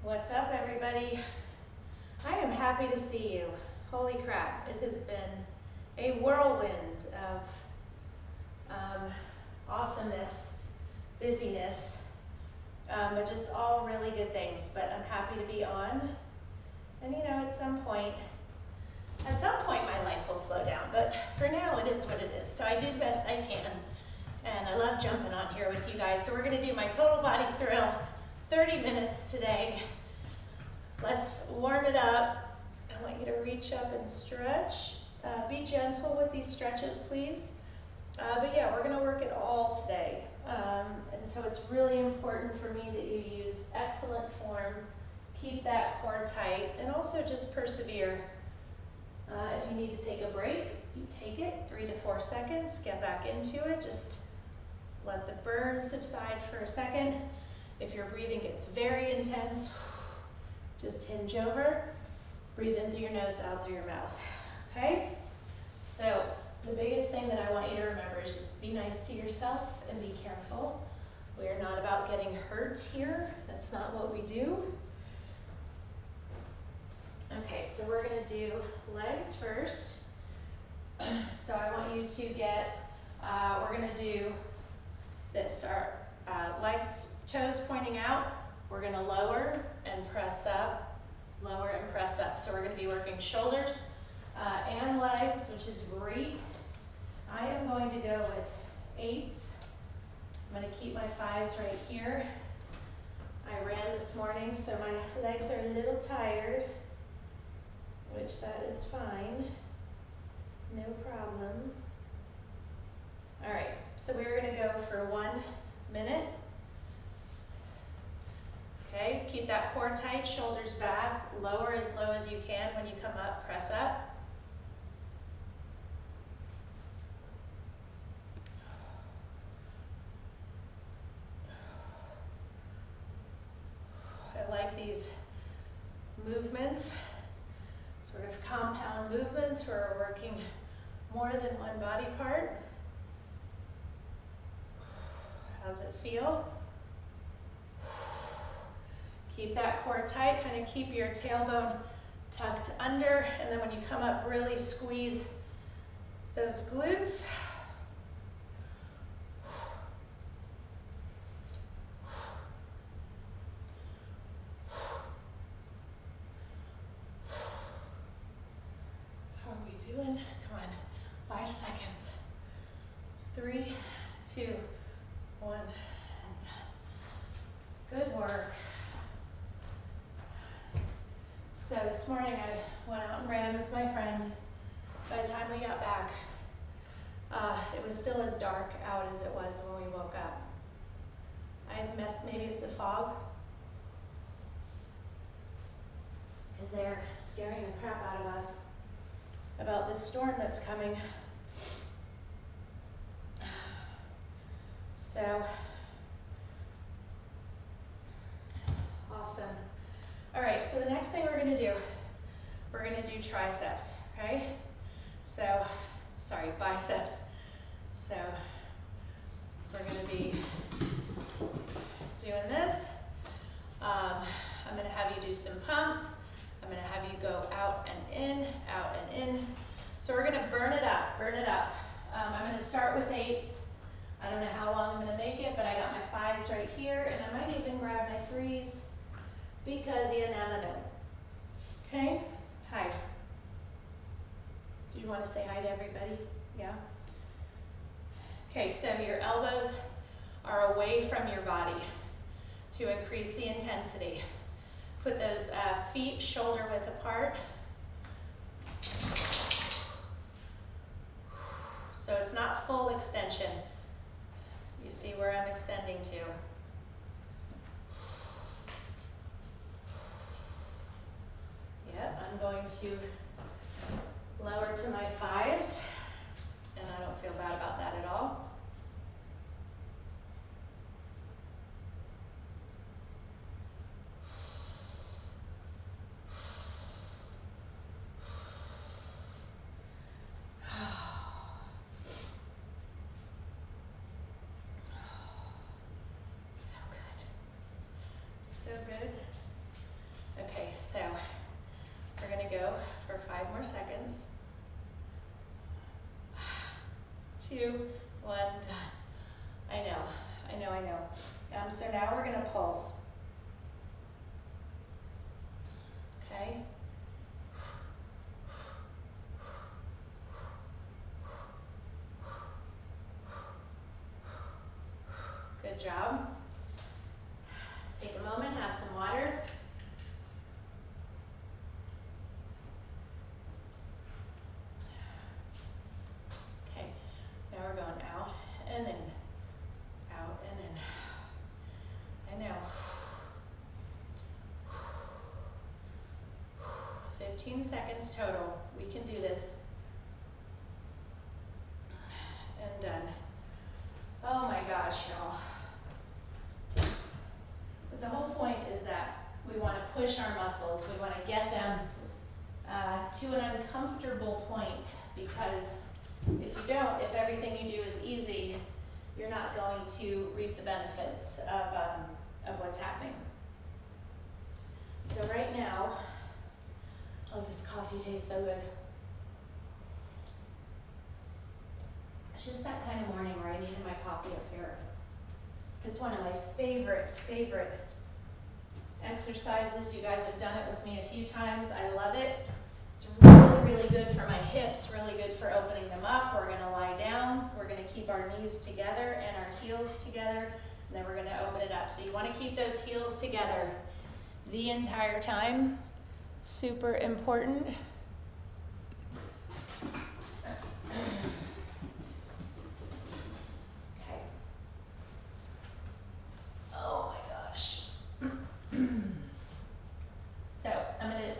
What's up, everybody? I am happy to see you. Holy crap, it has been a whirlwind of awesomeness, busyness, but just all really good things. But I'm happy to be on. And you know, at some point my life will slow down, but for now it is what it is. So I do the best I can, and I love jumping on here with you guys. So we're gonna do my total body thrill, 30 minutes today. Let's warm it up. I want you to reach up and stretch. Be gentle with these stretches, please. But yeah, we're gonna work it all today. And so it's really important for me that you use excellent form, keep that core tight, and also just persevere. If you need to take a break, you take it, 3 to 4 seconds, get back into it. Just let the burn subside for a second. If your breathing gets very intense, just hinge over, breathe in through your nose, out through your mouth, okay? So the biggest thing that I want you to remember is just be nice to yourself and be careful. We are not about getting hurt here. That's not what we do. Okay, so we're gonna do legs first. So I want you to get, we're gonna do this, our legs, toes pointing out. We're gonna lower and press up, lower and press up. So we're gonna be working shoulders and legs, which is great. I am going to go with 8s. I'm gonna keep my 5s right here. I ran this morning, so my legs are a little tired, which that is fine, no problem. All right, so we're gonna go for 1 minute. Okay, keep that core tight, shoulders back, lower as low as you can. When you come up, press up. I like these movements, sort of compound movements where we're working more than one body part. How's it feel? Keep that core tight, kind of keep your tailbone tucked under, and then when you come up, really squeeze those glutes. How are we doing? Come on, 5 seconds. 3, 2, 1, and done. Good work. So this morning I went out and ran with my friend. By the time we got back, it was still as dark out as it was when we woke up. Maybe it's the fog, because they're scaring the crap out of us about this storm that's coming. So, awesome. All right, so the next thing we're gonna do triceps, okay? So, sorry, biceps. So, we're gonna be doing this. I'm gonna have you do some pumps. I'm gonna have you go out and in, out and in. So we're gonna burn it up, burn it up. I'm gonna start with 8s. I don't know how long I'm gonna make it, but I got my 5s right here, and I might even grab my 3s because you never know. Okay? Hi. Do you want to say hi to everybody? Yeah? Okay, so your elbows are away from your body to increase the intensity. Put those feet shoulder width apart. So it's not full extension. You see where I'm extending to. Yep, I'm going to lower to my 5s, and I don't feel bad about that at all. So good. So good. more seconds. 2, 1, done. I know. So now we're gonna pulse. Okay. Good job. Take a moment, have some water. Okay, now we're going out and in, out and in. And now, 15 seconds total. We can do this. And done. Oh my gosh, y'all. But the whole point is that we want to push our muscles. We want to get them to an uncomfortable point, because if everything you do is easy, you're not going to reap the benefits of what's happening. So right now, oh, this coffee tastes so good. It's just that kind of morning where I needed my coffee up here. It's one of my favorite exercises. You guys have done it with me a few times. I love it. It's really good for my hips, really good for opening them up. We're gonna lie down. We're gonna keep our knees together and our heels together, and then we're gonna open it up. So you wanna keep those heels together the entire time. Super important. Okay. Oh my gosh. So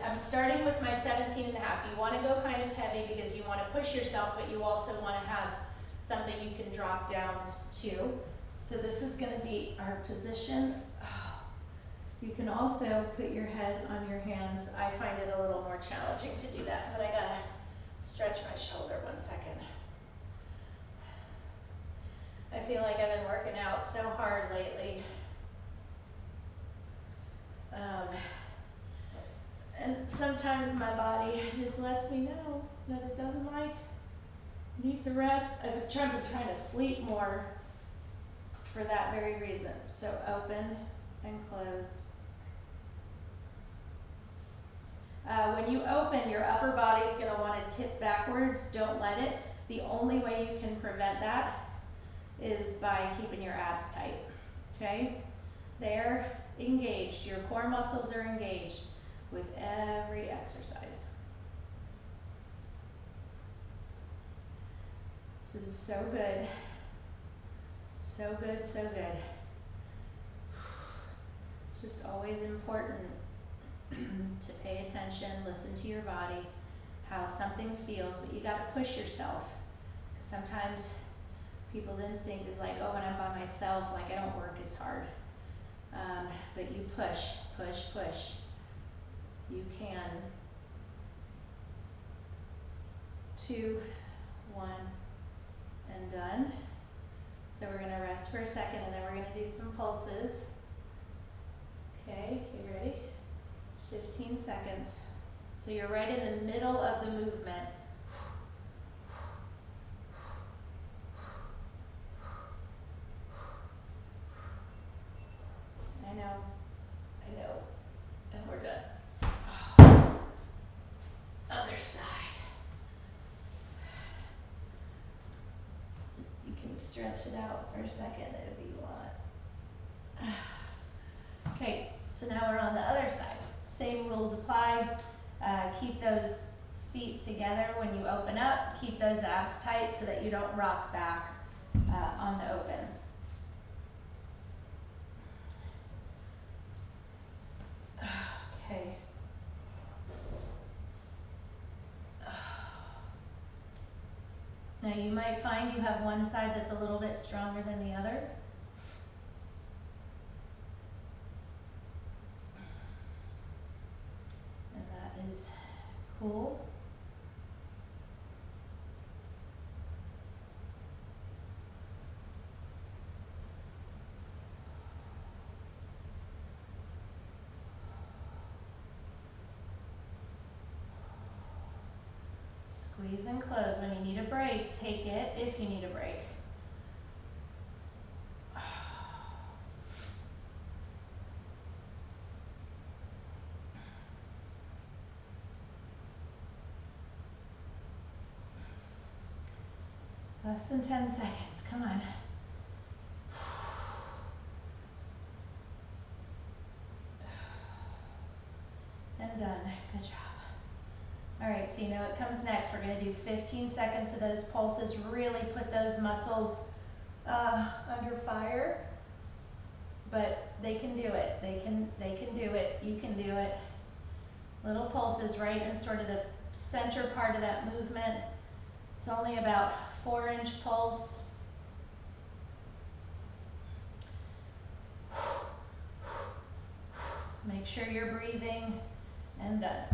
I'm starting with my 17 and a half. You want to go kind of heavy because you want to push yourself, but you also want to have something you can drop down to. So this is going to be our position. You can also put your head on your hands. I find it a little more challenging to do that, but I gotta stretch my shoulder 1 second. I feel like I've been working out so hard lately. And sometimes my body just lets me know that it doesn't needs a rest. I've been trying to sleep more for that very reason. So open and close. When you open, your upper body's gonna wanna tip backwards. Don't let it. The only way you can prevent that is by keeping your abs tight, okay? They're engaged. Your core muscles are engaged with every exercise. This is so good. So good, so good. It's just always important to pay attention, listen to your body, how something feels, but you gotta push yourself. 'Cause sometimes people's instinct is like, oh, when I'm by myself, like I don't work as hard. But you push. You can. 2, 1, and done. So we're gonna rest for a second and then we're gonna do some pulses. Okay, you ready? 15 seconds. So you're right in the middle of the movement. I know, and we're done. Oh. Other side. You can stretch it out for a second if you want. Okay, so now we're on the other side. Same rules apply. Keep those feet together when you open up. Keep those abs tight so that you don't rock back on the open. Okay. Now you might find you have one side that's a little bit stronger than the other. And that is cool. Squeeze and close. When you need a break, take it if you need a break. Less than 10 seconds, come on. And done, good job. All right, so you know what comes next. We're gonna do 15 seconds of those pulses, really put those muscles under fire, but they can do it. They can do it, you can do it. Little pulses right in sort of the center part of that movement. It's only about 4-inch pulse. Make sure you're breathing, and done.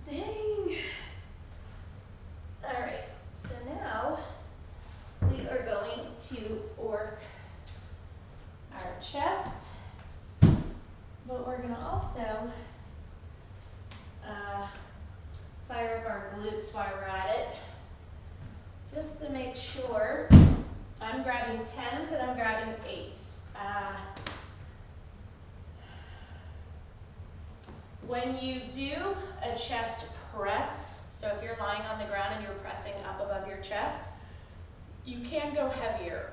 Dang. All right, so now we are going to work our chest, but we're gonna also fire up our glutes while we're at it, just to make sure. I'm grabbing 10s and I'm grabbing 8s. When you do a chest press, so if you're lying on the ground and you're pressing up above your chest, you can go heavier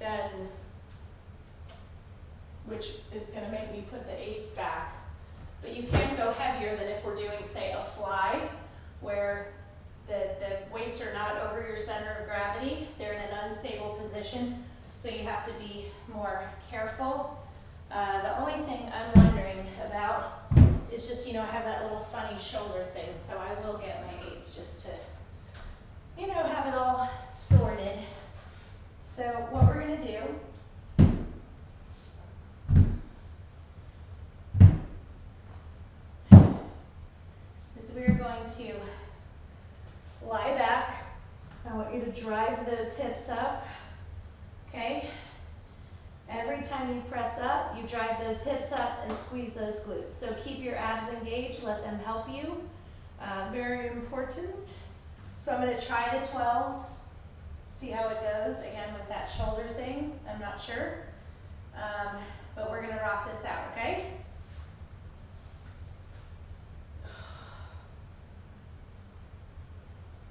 than, which is gonna make me put the 8s back. But you can go heavier than if we're doing, say, a fly, where the weights are not over your center of gravity. They're in an unstable position, so you have to be more careful. The only thing I'm wondering about is just, you know, I have that little funny shoulder thing, so I will get my 8s just to, you know, have it all sorted. So what we're gonna do is we're going to lie back. I want you to drive those hips up, okay? Every time you press up, you drive those hips up and squeeze those glutes. So keep your abs engaged, let them help you. Very important. So I'm gonna try the 12s, see how it goes. Again, with that shoulder thing, I'm not sure. But we're gonna rock this out, okay?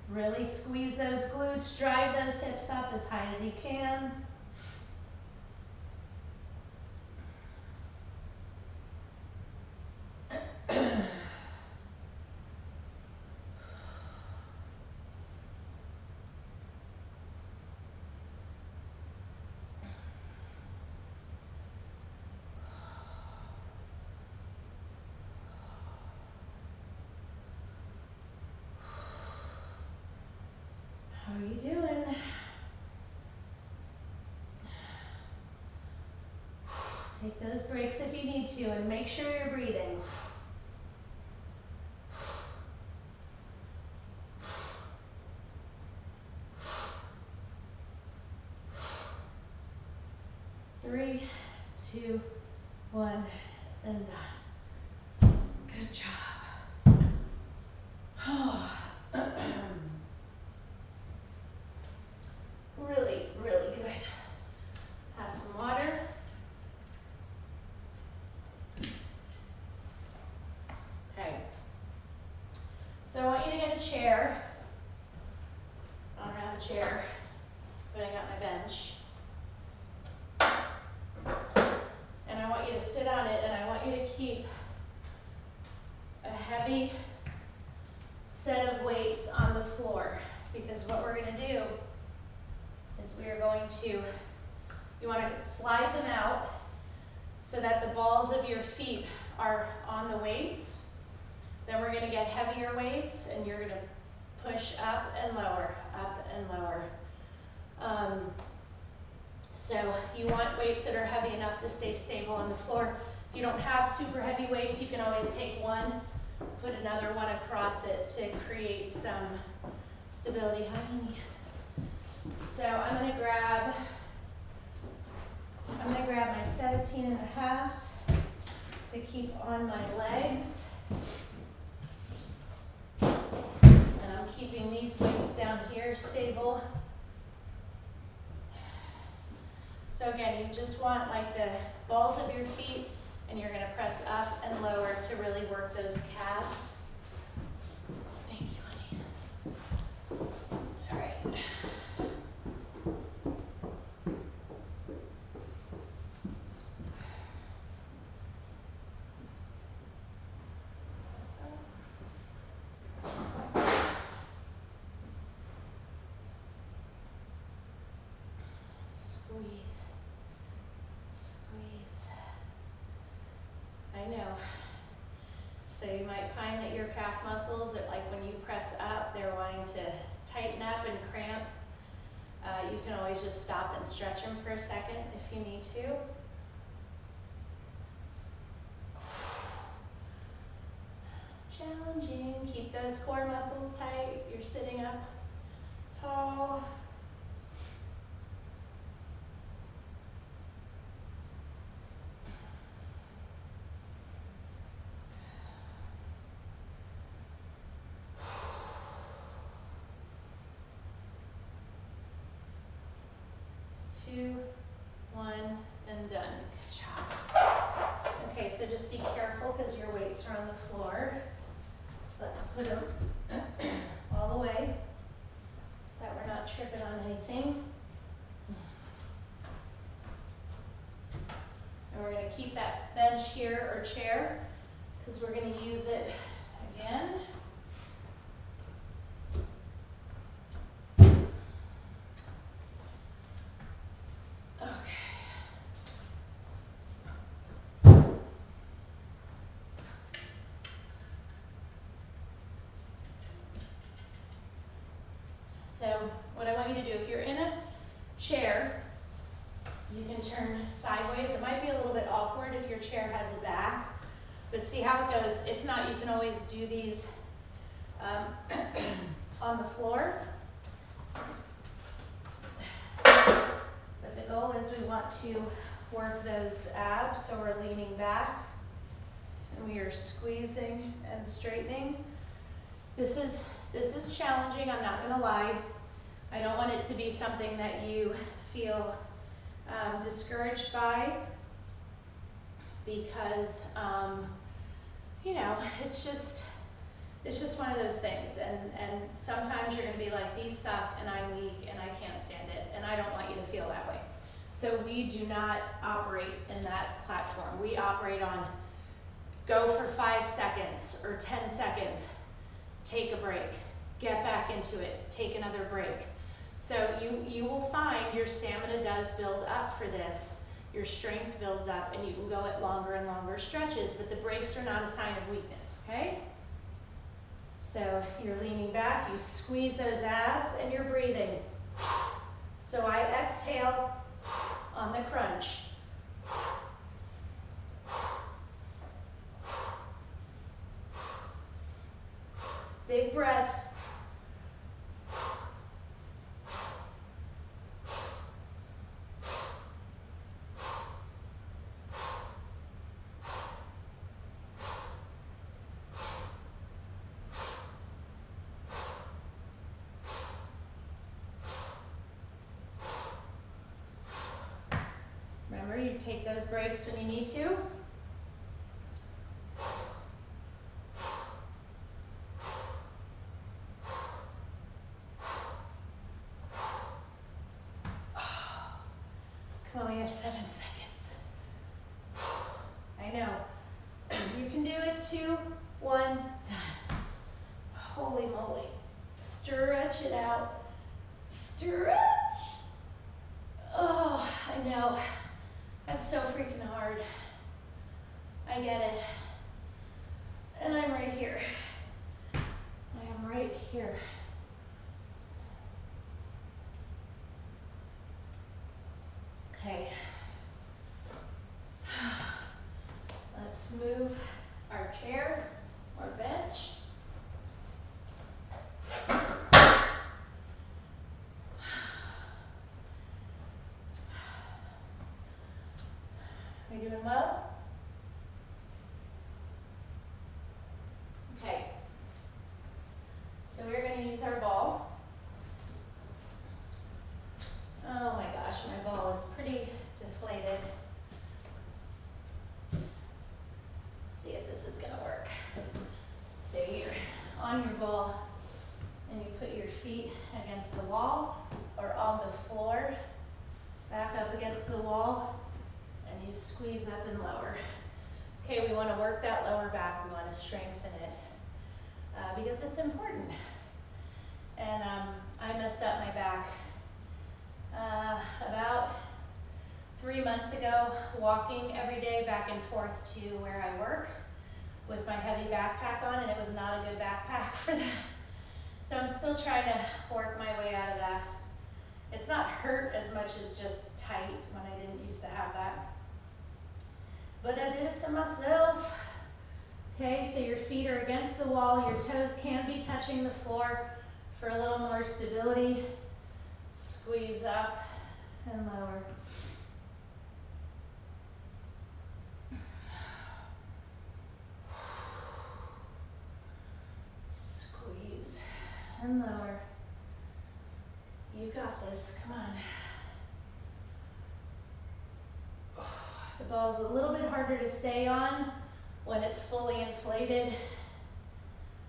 Really squeeze those glutes, drive those hips up as high as you can. How are you doing? Take those breaks if you need to, and make sure you're breathing. Three, two, one, and done. Good job. Really, really good. Have some water. Okay. So I want you to get a chair. I don't have a chair, but I got my bench. And I want you to sit on it, and I want you to keep a heavy set of weights on the floor, because what we're going to do is we are going to, you want to slide them out so that the balls of your feet are on the weights. Then we're going to get heavier weights, and you're going to push up and lower, up and lower. So you want weights that are heavy enough to stay stable on the floor. If you don't have super heavy weights, you can always take one, put another one across it to create some stability. Honey. So I'm gonna grab my 17 and a half to keep on my legs. keeping these weights down here stable. So again, you just want like the balls of your feet, and you're gonna press up and lower to really work those calves. Thank you, honey. All right. Squeeze, squeeze. I know. So you might find that your calf muscles, are like when you press up, they're wanting to tighten up and cramp. You can always just stop and stretch them for a second if you need to. Challenging. Keep those core muscles tight. You're sitting up tall. Two, one, and done. Good job. Okay, so just be careful because your weights are on the floor. So let's put them all the way so that we're not tripping on anything. And we're going to keep that bench here or chair because we're going to use it again. So what I want you to do, if you're in a chair, you can turn sideways. It might be a little bit awkward if your chair has a back, but see how it goes. If not, you can always do these on the floor. But the goal is we want to work those abs, so we're leaning back and we are squeezing and straightening. This is challenging, I'm not gonna lie. I don't want it to be something that you feel discouraged by because, you know, it's just one of those things. And sometimes you're gonna be like, these suck and I'm weak and I can't stand it. And I don't want you to feel that way. So we do not operate in that platform. We operate on go for 5 seconds or 10 seconds, take a break, get back into it, take another break. So you will find your stamina does build up for this. Your strength builds up and you can go at longer and longer stretches, but the breaks are not a sign of weakness, okay? So you're leaning back, you squeeze those abs and you're breathing. So I exhale on the crunch. Big breaths. Remember, you take those breaks when you need to. Come on, we have 7 seconds. I know. You can do it. 2, 1, done. Holy moly. Stretch it out. Stretch. Oh, I know. That's so freaking hard. I get it. And I'm right here. I am right here. Okay. Let's move our chair or bench. Are you doing well? Okay. So we're going to use use our ball. Oh my gosh, my ball is pretty deflated. Let's see if this is gonna work. So you're on your ball and you put your feet against the wall or on the floor, back up against the wall, and you squeeze up and lower. Okay, we wanna work that lower back, we wanna strengthen it because it's important. And I messed up my back about 3 months ago, walking every day back and forth to where I work with my heavy backpack on, and it was not a good backpack for that. So I'm still trying to work my way out of that. It's not hurt as much as just tight when I didn't used to have that. But I did it to myself. Okay, so your feet are against the wall, your toes can be touching the floor for a little more stability. Squeeze up and lower. Squeeze and lower. You got this, come on. The ball's a little bit harder to stay on when it's fully inflated.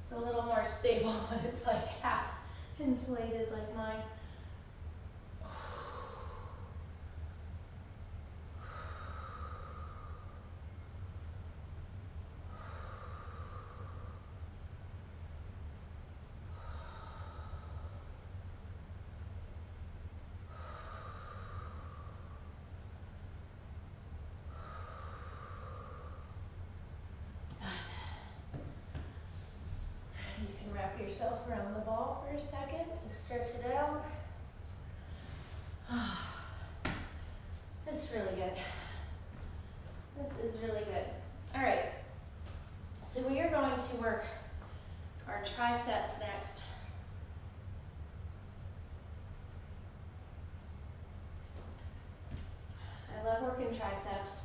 It's a little more stable when it's like half inflated like mine. Wrap yourself around the ball for a second to stretch it out. This is really good. This is really good. All right, so we are going to work our triceps next. I love working triceps.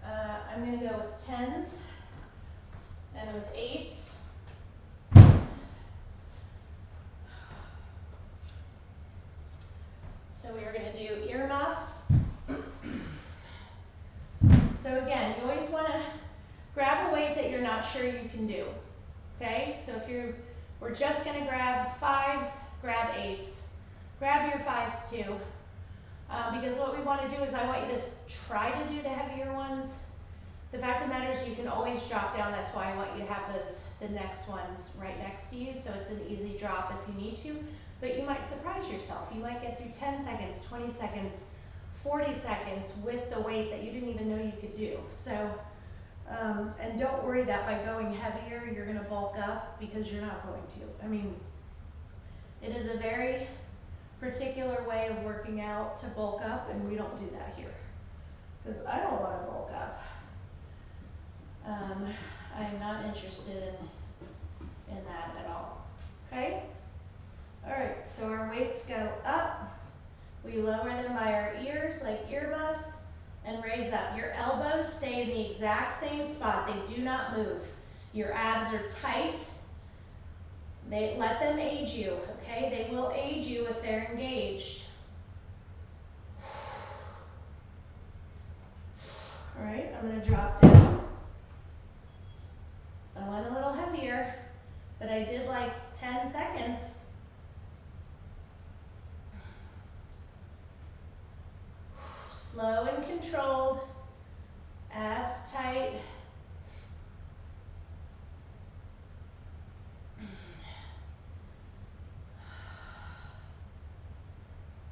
I'm gonna go with 10s. And with 8s, so we are going to do earmuffs. So again, you always want to grab a weight that you're not sure you can do. Okay, so if we're just going to grab 5s, grab 8s. Grab your 5s too, because what we want to do is I want you to try to do the heavier ones. The fact of the matter is you can always drop down. That's why I want you to have the next ones right next to you, so it's an easy drop if you need to. But you might surprise yourself. You might get through 10 seconds, 20 seconds, 40 seconds with the weight that you didn't even know you could do. So, and don't worry that by going heavier, you're gonna bulk up, because you're not going to. I mean, it is a very particular way of working out to bulk up, and we don't do that here, because I don't wanna bulk up. I'm not interested in that at all, okay? All right, so our weights go up. We lower them by our ears like earmuffs and raise up. Your elbows stay in the exact same spot. They do not move. Your abs are tight. Let them aid you, okay? They will aid you if they're engaged. All right, I'm gonna drop down. I went a little heavier, but I did like 10 seconds. Slow and controlled, abs tight.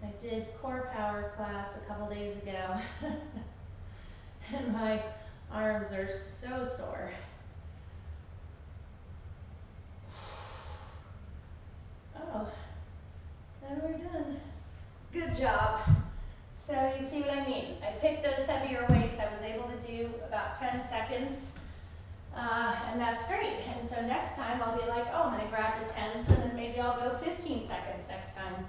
I did core power class a couple days ago, and my arms are so sore. Oh, and we're done. Good job. So you see what I mean? I picked those heavier weights. I was able to do about 10 seconds, and that's great. And so next time I'll be like, oh, I'm gonna grab the 10s, and then maybe I'll go 15 seconds next time.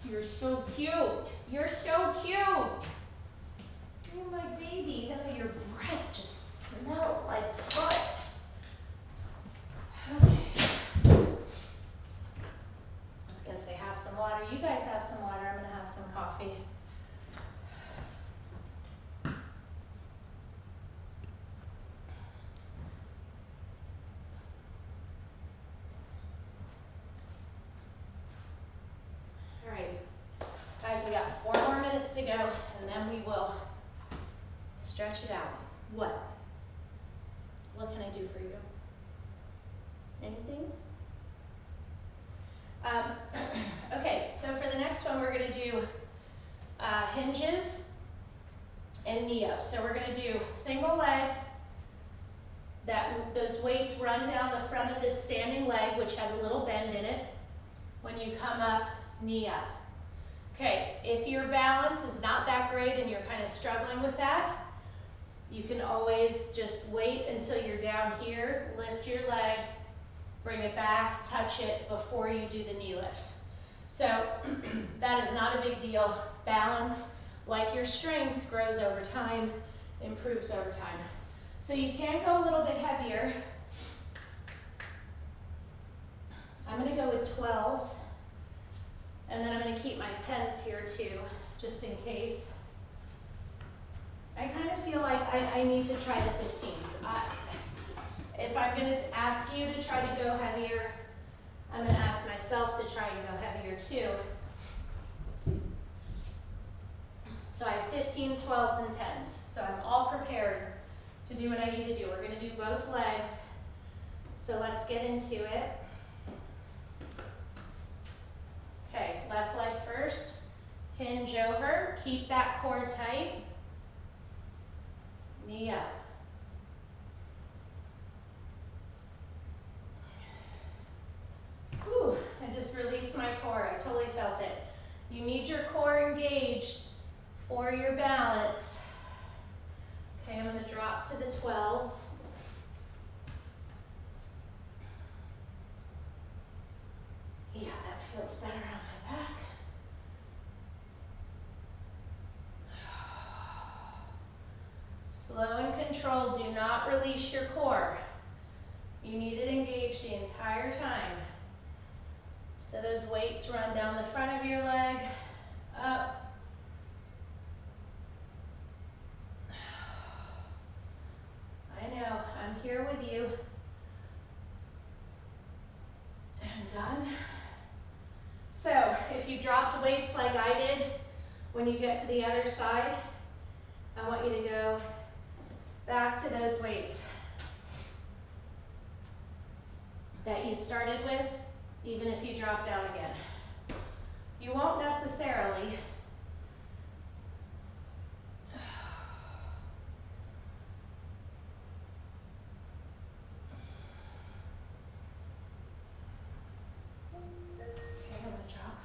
You're so cute. You're so cute. You're my baby. Even though your breath just smells like butt. Okay. All right, guys, we got 4 more minutes to go, and then we will stretch it out. What can I do for you? Anything? Okay, so for the next one, we're gonna do hinges and knee up. So we're gonna do single leg, those weights run down the front of this standing leg, which has a little bend in it. When you come up, knee up. Okay, if your balance is not that great and you're kind of struggling with that, you can always just wait until you're down here, lift your leg, bring it back, touch it before you do the knee lift. So that is not a big deal. Balance, like your strength, grows over time, improves over time. So you can go a little bit heavier. I'm gonna go with 12s, and then I'm gonna keep my 10s here too, just in case. I kind of feel like I need to try the 15s. If I'm going to ask you to try to go heavier, I'm going to ask myself to try and go heavier too. So I have 15, 12s, and 10s. So I'm all prepared to do what I need to do. We're going to do both legs. So let's get into it. Okay, left leg first. Hinge over. Keep that core tight. Knee up. Whew, I just released my core. I totally felt it. You need your core engaged for your balance. Okay, I'm going to drop to the 12s. Yeah, that feels better on my back. Slow and controlled. Do not release your core. You need it engaged the entire time. So those weights run down the front of your leg, up. I know, I'm here with you. And done. So if you dropped weights like I did, when you get to the other side, I want you to go back to those weights that you started with, even if you drop down again. You won't necessarily. Okay, I'm gonna drop.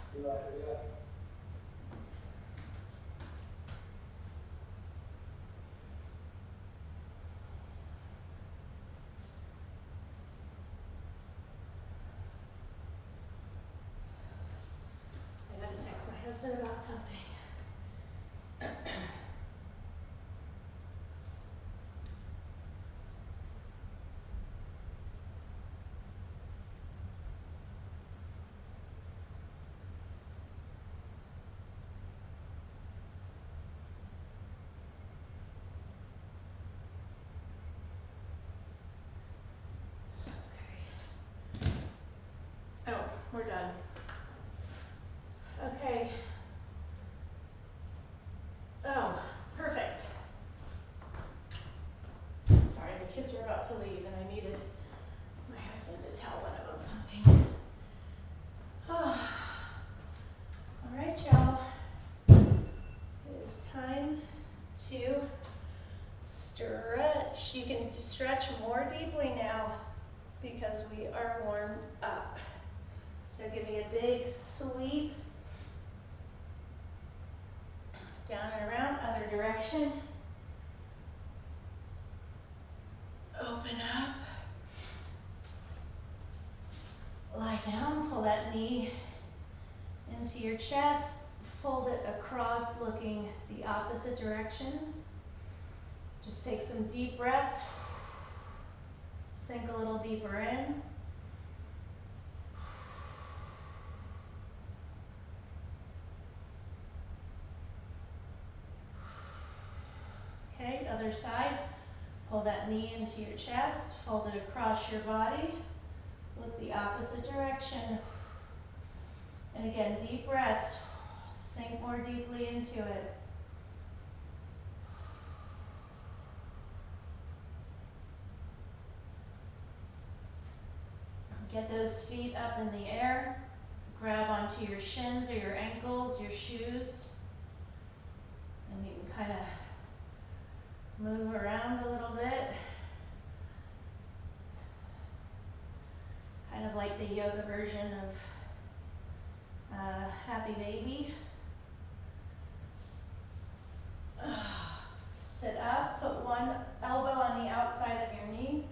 Text my husband about something. Okay. Oh, we're done. Okay. Oh, perfect. Sorry, the kids were about to leave and I needed my husband to tell one of them something. Oh. All right, y'all. It is time to stretch. You can stretch more deeply now because we are warmed up. So give me a big sweep. Down and around, other direction. Open up. Lie down, pull that knee into your chest. Fold it across, looking the opposite direction. Just take some deep breaths. Sink a little deeper in. Okay, other side. Pull that knee into your chest, fold it across your body. Look the opposite direction. And again, deep breaths. Sink more deeply into it. Get those feet up in the air. Grab onto your shins or your ankles, your shoes. And you can kind of move around a little bit. Kind of like the yoga version of Happy Baby. Sit up, put one elbow on the outside of your knee.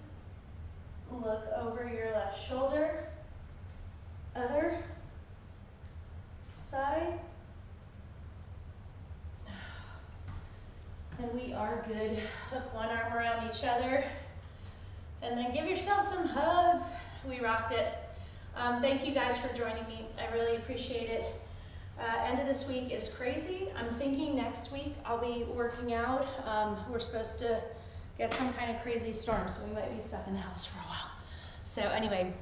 Look over your left shoulder. Other side. And we are good. Hook one arm around each other. And then give yourself some hugs. We rocked it. Thank you guys for joining me. I really appreciate it. End of this week is crazy. I'm thinking next week I'll be working out. We're supposed to get some kind of crazy storm, so we might be stuck in the house for a while. So anyway,